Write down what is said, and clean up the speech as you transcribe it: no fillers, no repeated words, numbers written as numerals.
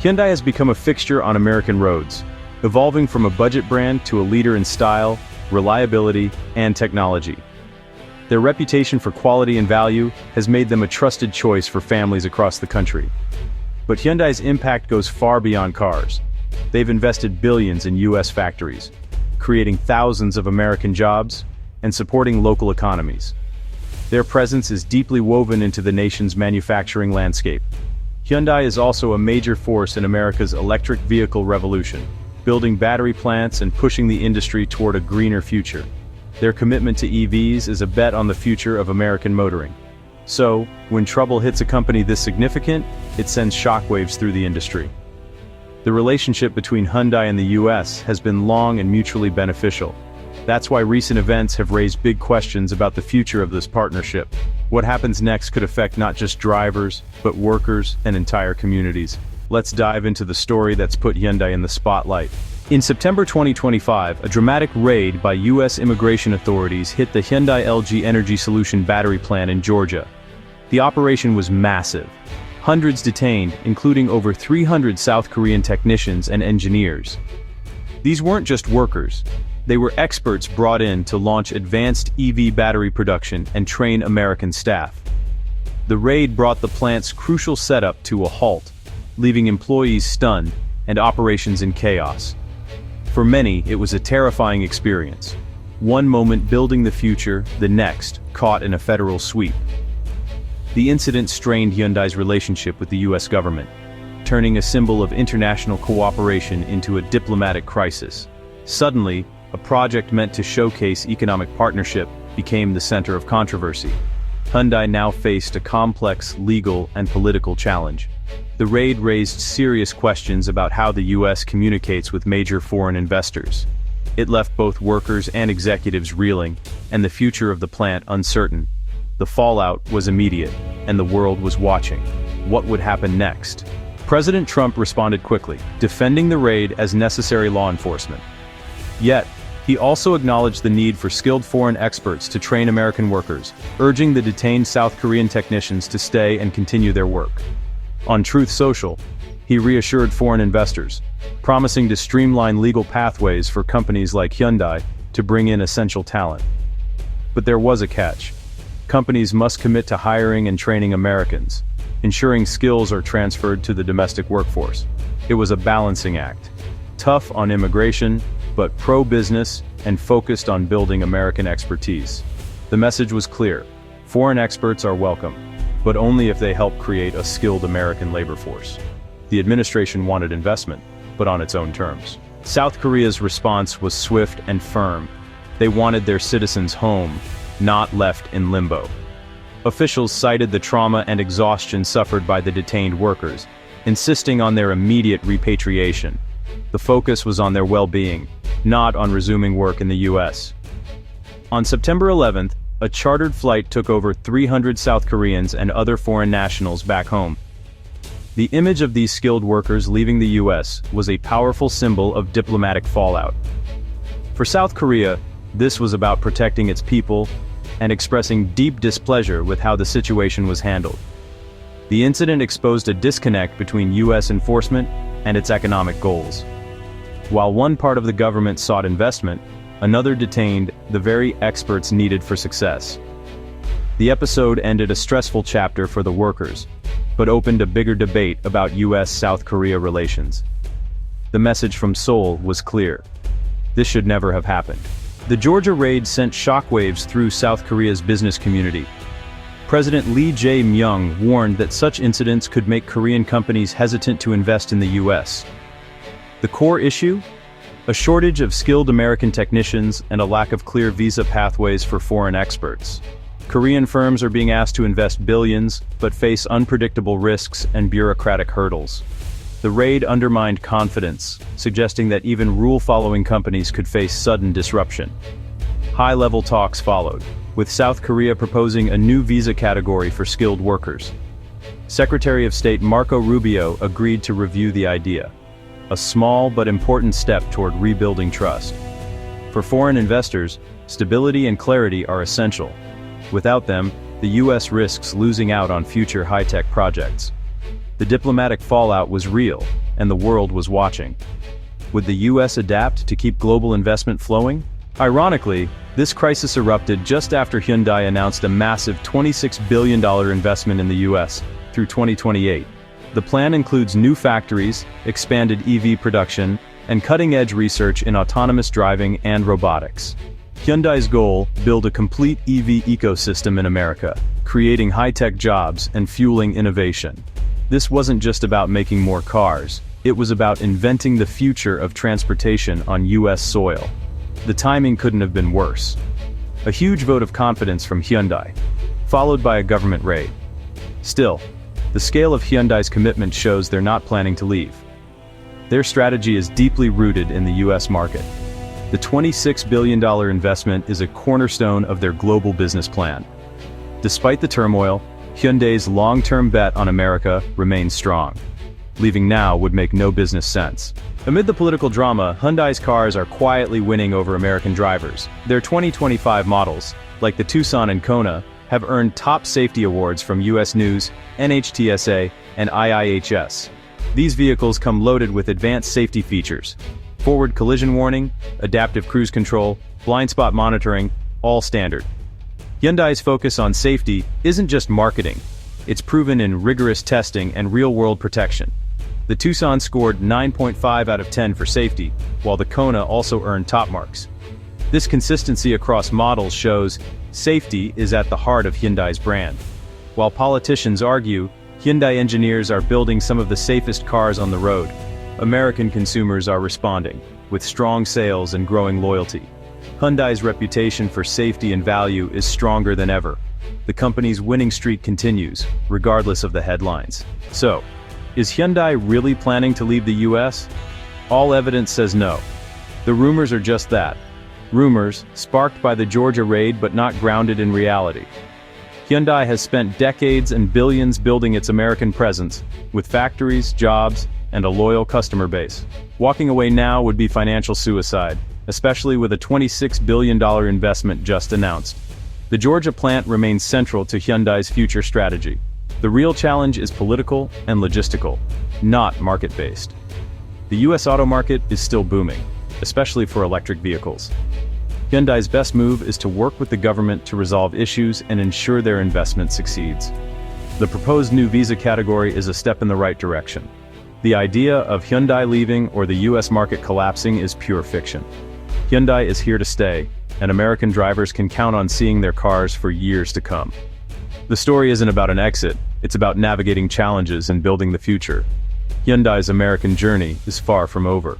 Hyundai has become a fixture on American roads, evolving from a budget brand to a leader in style, reliability, and technology. Their reputation for quality and value has made them a trusted choice for families across the country. But Hyundai's impact goes far beyond cars. They've invested billions in U.S. factories, creating thousands of American jobs and supporting local economies. Their presence is deeply woven into the nation's manufacturing landscape. Hyundai is also a major force in America's electric vehicle revolution, building battery plants and pushing the industry toward a greener future. Their commitment to EVs is a bet on the future of American motoring. So, when trouble hits a company this significant, it sends shockwaves through the industry. The relationship between Hyundai and the U.S. has been long and mutually beneficial. That's why recent events have raised big questions about the future of this partnership. What happens next could affect not just drivers, but workers and entire communities. Let's dive into the story that's put Hyundai in the spotlight. In September 2025, a dramatic raid by U.S. immigration authorities hit the Hyundai LG Energy Solution battery plant in Georgia. The operation was massive. Hundreds detained, including over 300 South Korean technicians and engineers. These weren't just workers. They were experts brought in to launch advanced EV battery production and train American staff. The raid brought the plant's crucial setup to a halt, leaving employees stunned and operations in chaos. For many, it was a terrifying experience. One moment building the future, the next, caught in a federal sweep. The incident strained Hyundai's relationship with the U.S. government, turning a symbol of international cooperation into a diplomatic crisis. Suddenly, a project meant to showcase economic partnership became the center of controversy. Hyundai now faced a complex legal and political challenge. The raid raised serious questions about how the U.S. communicates with major foreign investors. It left both workers and executives reeling, and the future of the plant uncertain. The fallout was immediate, and the world was watching. What would happen next? President Trump responded quickly, defending the raid as necessary law enforcement. Yet, he also acknowledged the need for skilled foreign experts to train American workers, urging the detained South Korean technicians to stay and continue their work. On Truth Social, he reassured foreign investors, promising to streamline legal pathways for companies like Hyundai to bring in essential talent. But there was a catch. Companies must commit to hiring and training Americans, ensuring skills are transferred to the domestic workforce. It was a balancing act. Tough on immigration, but pro-business and focused on building American expertise. The message was clear. Foreign experts are welcome, but only if they help create a skilled American labor force. The administration wanted investment, but on its own terms. South Korea's response was swift and firm. They wanted their citizens home, not left in limbo. Officials cited the trauma and exhaustion suffered by the detained workers, insisting on their immediate repatriation. The focus was on their well-being, not on resuming work in the U.S. On September 11th, a chartered flight took over 300 South Koreans and other foreign nationals back home. The image of these skilled workers leaving the U.S. was a powerful symbol of diplomatic fallout. For South Korea, this was about protecting its people and expressing deep displeasure with how the situation was handled. The incident exposed a disconnect between U.S. enforcement and its economic goals. While one part of the government sought investment, another detained the very experts needed for success. The episode ended a stressful chapter for the workers, but opened a bigger debate about U.S.-South Korea relations. The message from Seoul was clear. This should never have happened. The Georgia raid sent shockwaves through South Korea's business community. President Lee Jae-myung warned that such incidents could make Korean companies hesitant to invest in the U.S. The core issue? A shortage of skilled American technicians and a lack of clear visa pathways for foreign experts. Korean firms are being asked to invest billions, but face unpredictable risks and bureaucratic hurdles. The raid undermined confidence, suggesting that even rule-following companies could face sudden disruption. High-level talks followed, with South Korea proposing a new visa category for skilled workers. Secretary of State Marco Rubio agreed to review the idea, a small but important step toward rebuilding trust. For foreign investors, stability and clarity are essential. Without them, the U.S. risks losing out on future high-tech projects. The diplomatic fallout was real, and the world was watching. Would the US adapt to keep global investment flowing? Ironically, this crisis erupted just after Hyundai announced a massive $26 billion investment in the US through 2028. The plan includes new factories, expanded EV production, and cutting-edge research in autonomous driving and robotics. Hyundai's goal: build a complete EV ecosystem in America, creating high-tech jobs and fueling innovation. This wasn't just about making more cars, it was about inventing the future of transportation on US soil. The timing couldn't have been worse. A huge vote of confidence from Hyundai, followed by a government raid. Still, the scale of Hyundai's commitment shows they're not planning to leave. Their strategy is deeply rooted in the US market. The $26 billion investment is a cornerstone of their global business plan. Despite the turmoil, Hyundai's long-term bet on America remains strong. Leaving now would make no business sense. Amid the political drama, Hyundai's cars are quietly winning over American drivers. Their 2025 models, like the Tucson and Kona, have earned top safety awards from US News, NHTSA, and IIHS. These vehicles come loaded with advanced safety features: forward collision warning, adaptive cruise control, blind spot monitoring, all standard. Hyundai's focus on safety isn't just marketing, it's proven in rigorous testing and real-world protection. The Tucson scored 9.5 out of 10 for safety, while the Kona also earned top marks. This consistency across models shows safety is at the heart of Hyundai's brand. While politicians argue, Hyundai engineers are building some of the safest cars on the road, American consumers are responding, with strong sales and growing loyalty. Hyundai's reputation for safety and value is stronger than ever. The company's winning streak continues, regardless of the headlines. So, is Hyundai really planning to leave the US? All evidence says no. The rumors are just that. Rumors, sparked by the Georgia raid but not grounded in reality. Hyundai has spent decades and billions building its American presence, with factories, jobs, and a loyal customer base. Walking away now would be financial suicide, especially with a $26 billion investment just announced. The Georgia plant remains central to Hyundai's future strategy. The real challenge is political and logistical, not market-based. The US auto market is still booming, especially for electric vehicles. Hyundai's best move is to work with the government to resolve issues and ensure their investment succeeds. The proposed new visa category is a step in the right direction. The idea of Hyundai leaving or the US market collapsing is pure fiction. Hyundai is here to stay, and American drivers can count on seeing their cars for years to come. The story isn't about an exit, it's about navigating challenges and building the future. Hyundai's American journey is far from over.